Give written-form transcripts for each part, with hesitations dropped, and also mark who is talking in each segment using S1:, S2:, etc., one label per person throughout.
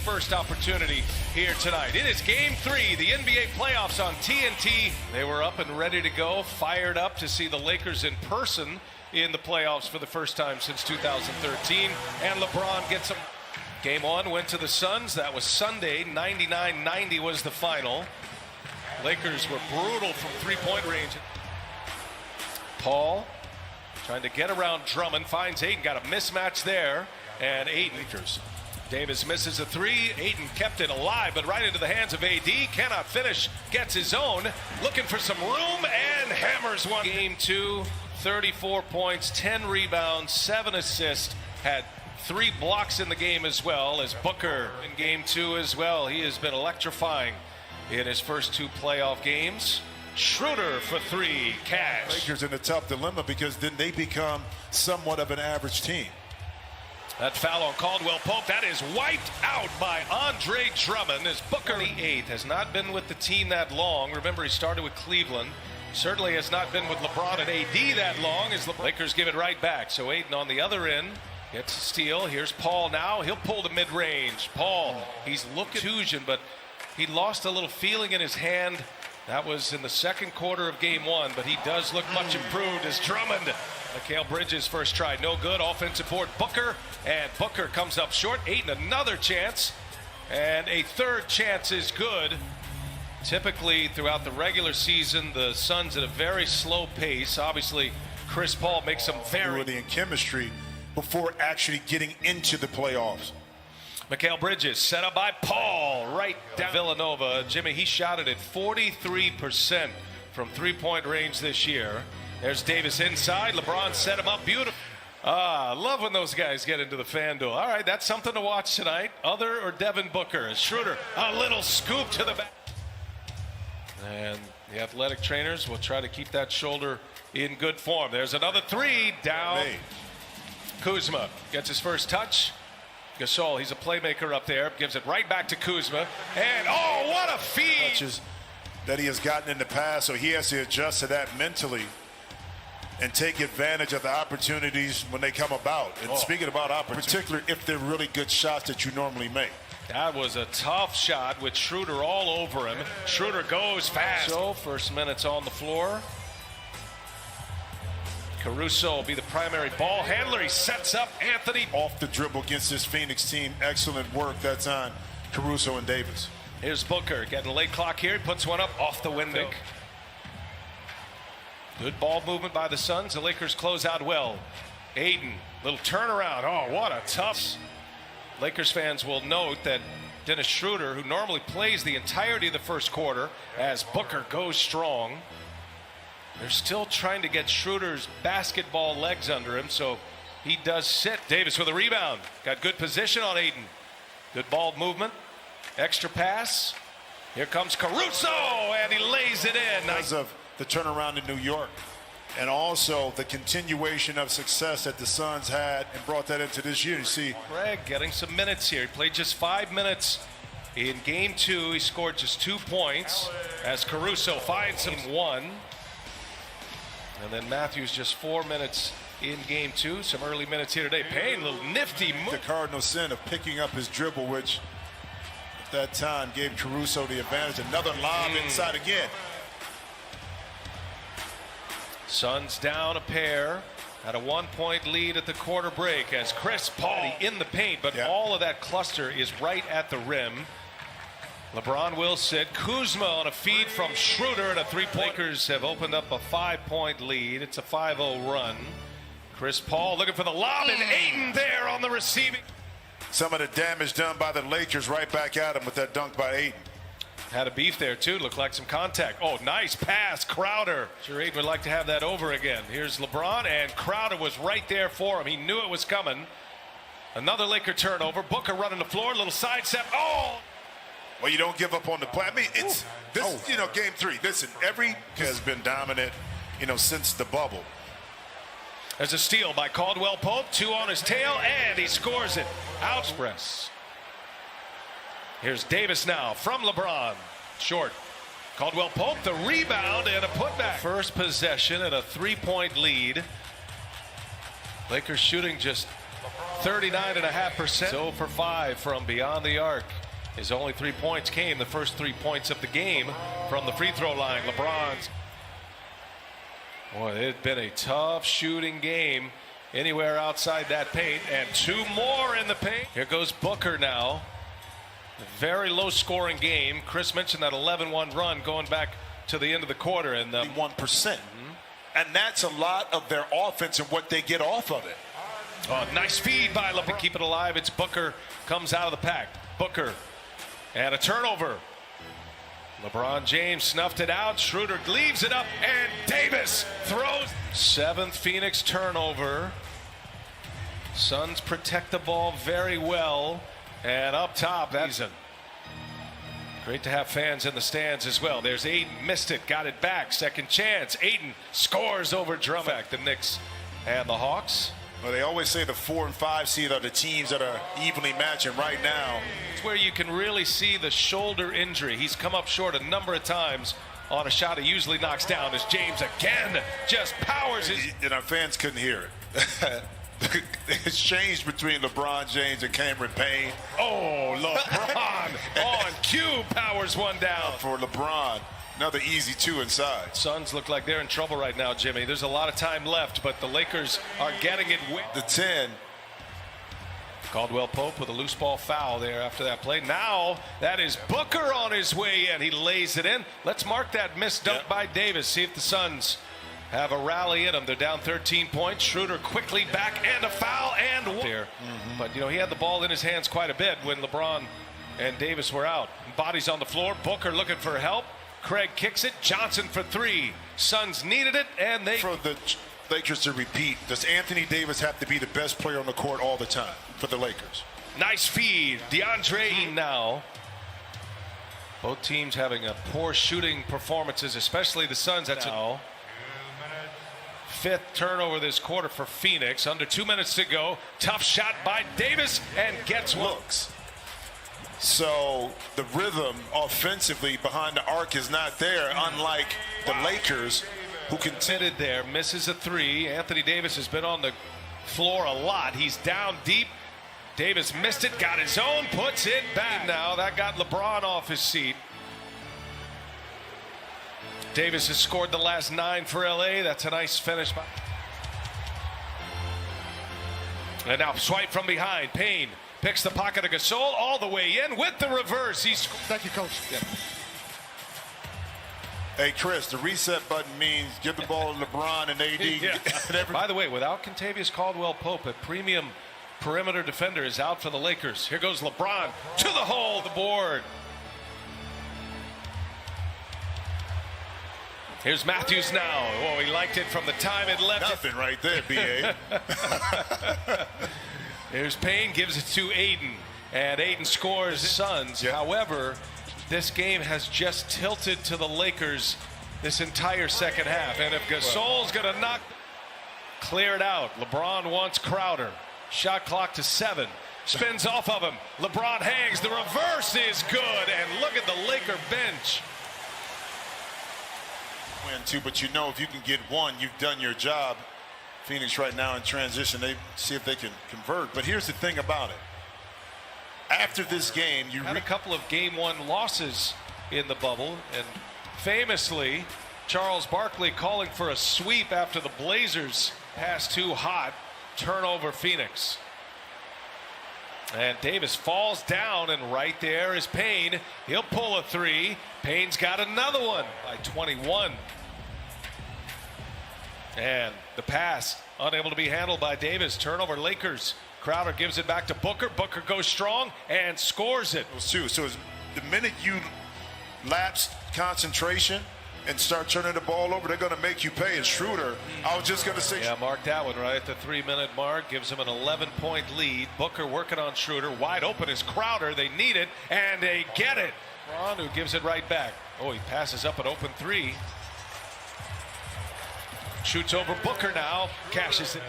S1: first opportunity here tonight. It is Game 3, the NBA playoffs on TNT. They were up and ready to go, fired up to see the Lakers in person in the playoffs for the first time since 2013. And LeBron gets them. Game 1 went to the Suns. That was Sunday. 99-90 was the final. Lakers were brutal from three-point range. Paul trying to get around Drummond, finds Ayton, got a mismatch there, and Ayton. Davis misses a three. Ayton kept it alive, but right into the hands of AD. Cannot finish, gets his own, looking for some room, and hammers one. Game 2, 34 points, 10 rebounds, 7 assists, had 3 blocks in the game as well as Booker in Game 2 as well. He has been electrifying in his first 2 playoff games. Schroeder for 3, cash.
S2: Lakers in a tough dilemma because then they become somewhat of an average team.
S1: That foul on Caldwell Pope, that is wiped out by Andre Drummond as Booker. The 8th has not been with the team that long. Remember, he started with Cleveland. Certainly has not been with LeBron and AD that long as the Lakers give it right back. So Ayton on the other end gets a steal. Here's Paul now. He'll pull the mid-range. Paul, he's looking fusion, but he lost a little feeling in his hand. That was in the second quarter of Game 1, but he does look much improved as Drummond. Mikal Bridges first try, no good. Offensive board, Booker, and Booker comes up short. Ayton another chance, and a third chance is good. Typically, throughout the regular season, the Suns at a very slow pace. Obviously, Chris Paul makes some very...
S2: in chemistry before actually getting into the playoffs.
S1: Mikal Bridges set up by Paul right down. Villanova, Jimmy, he shot it at 43% from three-point range this year. There's Davis inside. LeBron set him up beautiful. I love when those guys get into the fan duel. All right, that's something to watch tonight. Other or Devin Booker. As Schroeder, a little scoop to the back. And the athletic trainers will try to keep that shoulder in good form. There's another 3 down.
S2: Hey.
S1: Kuzma gets his first touch. Gasol, he's a playmaker up there, gives it right back to Kuzma, and oh, what a feed!
S2: Touches that he has gotten in the past, so he has to adjust to that mentally and take advantage of the opportunities when they come about. And speaking about opportunities, particularly if they're really good shots that you normally make.
S1: That was a tough shot with Schroeder all over him. Schroeder goes fast. So, first minutes on the floor. Caruso will be the primary ball handler. He sets up Anthony.
S2: Off the dribble against this Phoenix team. Excellent work. That's on Caruso and Davis.
S1: Here's Booker getting a late clock here. He puts one up off the window. Good ball movement by the Suns. The Lakers close out well. Ayton, little turnaround. Oh, what a tough. Lakers fans will note that Dennis Schroeder, who normally plays the entirety of the first quarter, as Booker goes strong. They're still trying to get Schroeder's basketball legs under him, so he does sit. Davis with a rebound. Got good position on Ayton. Good ball movement. Extra pass. Here comes Caruso, and he lays it in.
S2: Because of the turnaround in New York, and also the continuation of success that the Suns had and brought that into this year. You see
S1: Greg getting some minutes here. He played just 5 minutes in Game 2. He scored just 2 points as Caruso finds him 1. And then Matthews just 4 minutes in Game 2. Some early minutes here today. Payne, a little nifty move.
S2: The cardinal sin of picking up his dribble, which at that time gave Caruso the advantage. Another lob inside again.
S1: Suns down a pair. Had a 1-point lead at the quarter break as Chris Paul in the paint, but all of that cluster is right at the rim. LeBron will sit. Kuzma on a feed from Schroeder and a 3-point. Lakers have opened up a 5-point lead. It's a 5-0 run. Chris Paul looking for the lob, and Ayton there on the receiving.
S2: Some of the damage done by the Lakers right back at him with that dunk by Ayton.
S1: Had a beef there too. Looked like some contact. Oh, nice pass, Crowder. Sure, Ayton would like to have that over again. Here's LeBron, and Crowder was right there for him. He knew it was coming. Another Laker turnover. Booker running the floor, little side step. Oh!
S2: Well, you don't give up on the play. I mean, it's this. You know, Game 3. Listen, every has been dominant, you know, since the bubble.
S1: There's a steal by Caldwell Pope. 2 on his tail, and he scores it. Outpress. Here's Davis now from LeBron. Short. Caldwell Pope, the rebound and a putback. First possession and a 3-point lead. Lakers shooting just 39.5%. 0 for 5 from beyond the arc. His only 3 points came, the first 3 points of the game, from the free throw line. LeBron's. Boy, it's been a tough shooting game anywhere outside that paint, and 2 more in the paint. Here goes Booker now. A very low scoring game. Chris mentioned that 11-1 run going back to the end of the quarter, and
S2: 1%. And that's a lot of their offense and what they get off of it.
S1: Oh, nice feed by LeBron. Keep it alive. It's Booker comes out of the pack. Booker and a turnover. LeBron James snuffed it out. Schroeder leaves it up, and Davis throws. 7th Phoenix turnover. Suns protect the ball very well. And up top, that's great to have fans in the stands as well. There's Ayton, missed it, got it back. Second chance. Ayton scores over Drummond. The Knicks and the Hawks.
S2: Well, they always say the 4 and 5 seed are the teams that are evenly matching right now.
S1: It's where you can really see the shoulder injury. He's come up short a number of times on a shot he usually knocks down, as James again just powers his.
S2: And our fans couldn't hear it. The exchange between LeBron James and Cameron Payne.
S1: Oh, LeBron on cue powers one down.
S2: For LeBron. Another easy 2 inside.
S1: Suns look like they're in trouble right now, Jimmy. There's a lot of time left, but the Lakers are getting it.
S2: The 10.
S1: Caldwell Pope with a loose ball foul there after that play. Now that is Booker on his way in. He lays it in. Let's mark that missed dunk by Davis. See if the Suns have a rally in them. They're down 13 points. Schroeder quickly back, and a foul, and there. But, you know, he had the ball in his hands quite a bit when LeBron and Davis were out. Bodies on the floor. Booker looking for help. Craig kicks it. Johnson for 3. Suns needed it, and they.
S2: For the Lakers to repeat, does Anthony Davis have to be the best player on the court all the time for the Lakers?
S1: Nice feed. DeAndre now. Both teams having a poor shooting performances, especially the Suns. That's now. 5th turnover this quarter for Phoenix. Under 2 minutes to go. Tough shot by Davis, and gets one.
S2: Looks. So the rhythm offensively behind the arc is not there, unlike the Lakers, who
S1: committed there. Misses a 3. Anthony Davis has been on the floor a lot. He's down deep. Davis missed it, got his own, puts it back. Now that got LeBron off his seat. Davis has scored the last 9 for LA. That's a nice finish. And now swipe from behind. Payne picks the pocket of Gasol all the way in with the reverse.
S3: Thank you, Coach. Yeah.
S2: Hey, Chris, the reset button means give the ball to LeBron and AD.
S1: Yeah. By the way, without Kentavious Caldwell-Pope, a premium perimeter defender is out for the Lakers. Here goes LeBron to the hole, the board. Here's Matthews now. Oh, he liked it from the time it left.
S2: Nothing right there, B.A.
S1: There's Payne, gives it to Ayton, and Ayton scores. Suns.
S2: Yeah.
S1: However, this game has just tilted to the Lakers this entire second half, and if Gasol's going to clear it out. LeBron wants Crowder. Shot clock to 7. Spins off of him. LeBron hangs. The reverse is good, and look at the Laker bench.
S2: Win too, but you know if you can get one, you've done your job. Phoenix right now in transition, they see if they can convert. But here's the thing about it. After this game, you
S1: had a couple of game 1 losses in the bubble, and famously Charles Barkley calling for a sweep after the Blazers pass too hot. Turnover Phoenix. And Davis falls down, and right there is Payne. He'll pull a 3. Payne's got another one by 21. And the pass unable to be handled by Davis. Turnover Lakers. Crowder gives it back to Booker. Booker goes strong and scores it.
S2: So the minute you lapse concentration and start turning the ball over, they're going to make you pay. And Schroeder, I was just going to say.
S1: Yeah, mark that one right at the 3-minute mark. Gives him an 11-point lead. Booker working on Schroeder. Wide open is Crowder. They need it, and they get it. Ron, who gives it right back. Oh, he passes up an open 3. Shoots over Booker now. Cashes it.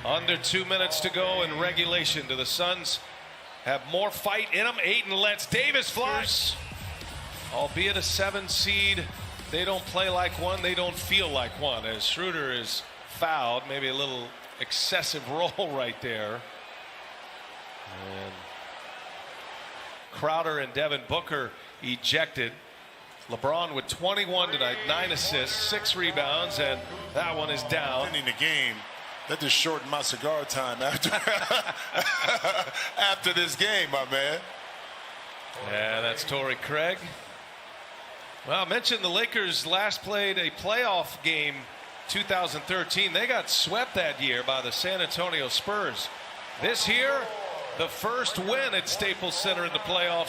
S1: Under 2 minutes to go in regulation. Do the Suns have more fight in them? Ayton lets Davis fly. Albeit a 7 seed, they don't play like one. They don't feel like one. As Schroeder is fouled, maybe a little excessive roll right there. And Crowder and Devin Booker ejected. LeBron with 21 tonight, 9 assists, 6 rebounds, and that one is down.
S2: Ending the game. That just shortened my cigar time after after this game, my man.
S1: Yeah, that's Torrey Craig. Well, I mentioned the Lakers last played a playoff game 2013. They got swept that year by the San Antonio Spurs. This year, the first win at Staples Center in the playoffs